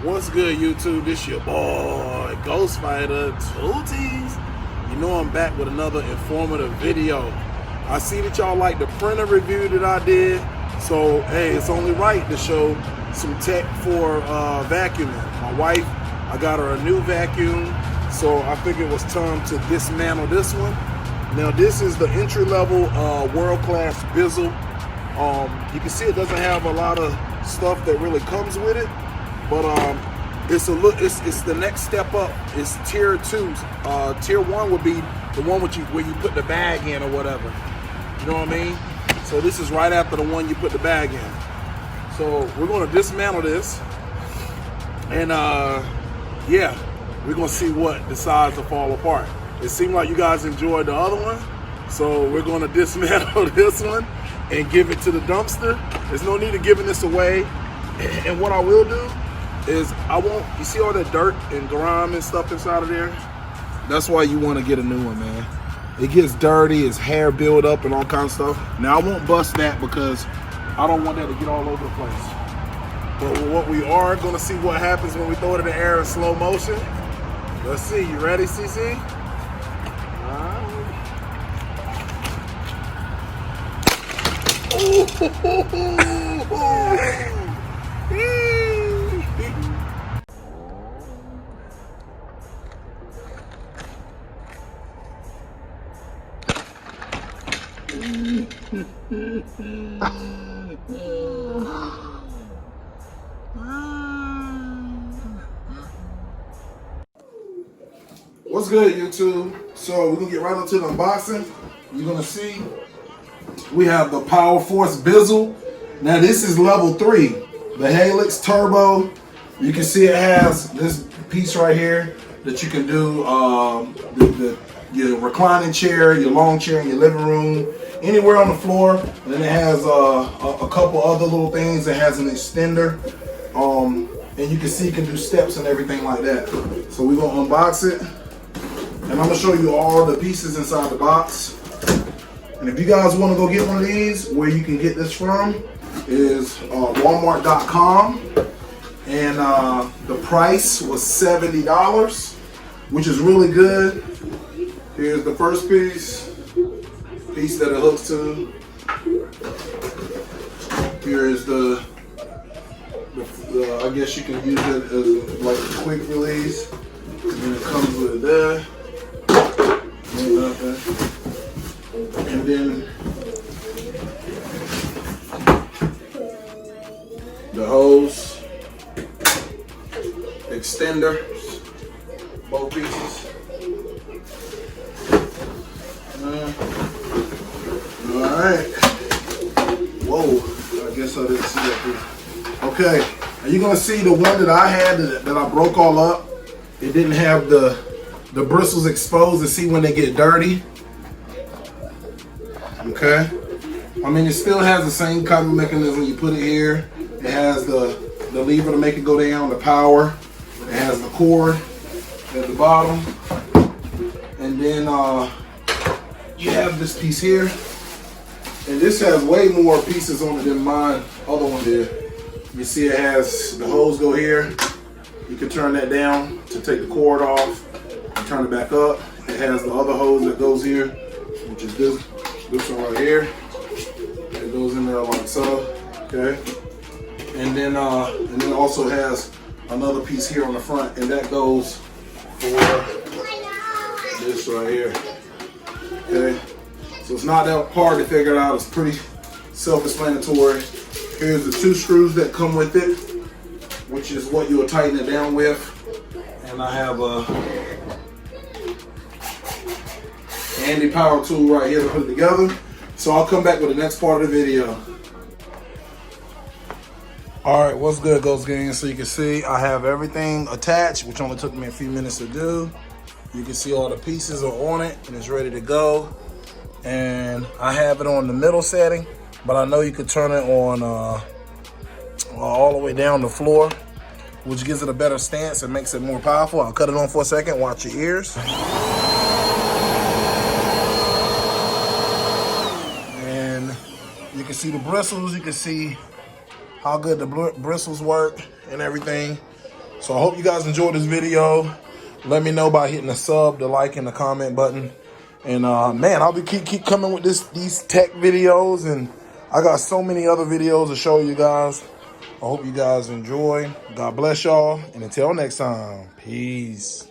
What's good, YouTube? This your boy, Ghost Fighter Tooties. You know I'm back with another informative video. I see that y'all like the printer review that I did, so hey, it's only right to show some tech for vacuuming. My wife, I got her a new vacuum, so I figured it was time to dismantle this one. Now this is the entry-level world-class BISSEL. You can see it doesn't have a lot of stuff that really comes with it, but it's the next step up. It's tier 2. Tier 1 would be the one where you put the bag in or whatever. You know what I mean? So this is right after the one you put the bag in. So we're gonna dismantle this, and yeah, we're gonna see what decides to fall apart. It seemed like you guys enjoyed the other one, so we're gonna dismantle this one and give it to the dumpster. There's no need of giving this away. And what I will do is you see all that dirt and grime and stuff inside of there? That's why you want to get a new one, man. It gets dirty, its hair build up and all kinds of stuff. Now I won't bust that because I don't want that to get all over the place. But what we are gonna see what happens when we throw it in the air in slow motion. Let's see, you ready, CC? What's good, YouTube? So we're gonna get right into the unboxing. You're gonna see we have the PowerForce BISSEL. Now this is level 3, the Helix Turbo. You can see it has this piece right here that you can do your reclining chair, your long chair in your living room, anywhere on the floor. And then it has a couple other little things. It has an extender, and you can see you can do steps and everything like that. So we're gonna unbox it, and I'm gonna show you all the pieces inside the box. And if you guys want to go get one of these, where you can get this from is Walmart.com, and the price was $70, which is really good. Here's the first piece that it hooks to. Here is the I guess you can use it as like a quick release, and then it comes with that. And then the hose, extender, both pieces. Alright. Whoa, I guess I didn't see that piece. Okay, and you're gonna see the one that I had that I broke all up. It didn't have the bristles exposed to see when they get dirty. Okay, I mean, it still has the same kind of mechanism. You put it here. It has the lever to make it go down, the power. It has the cord at the bottom, and then you have this piece here, and this has way more pieces on it than mine other one did. You see, it has the hose go here. You can turn that down to take the cord off and turn it back up. It has the other hose that goes here, which is this one right here. It goes in there like so. Okay, and then it also has another piece here on the front, and that goes for this right here. Okay, so it's not that hard to figure it out. It's pretty self-explanatory. Here's the 2 screws that come with it, which is what you'll tighten it down with. And I have a handy power tool right here to put it together. So I'll come back with the next part of the video. Alright, what's good, Ghost Gang? So you can see I have everything attached, which only took me a few minutes to do. You can see all the pieces are on it and it's ready to go. And I have it on the middle setting, but I know you could turn it on all the way down the floor, which gives it a better stance and makes it more powerful. I'll cut it on for a second, watch your ears. And you can see the bristles, you can see how good the bristles work and everything. So I hope you guys enjoyed this video. Let me know by hitting the sub, the like, and the comment button. And man, I'll be keep coming with these tech videos, and I got so many other videos to show you guys. I hope you guys enjoy. God bless y'all, and until next time, peace.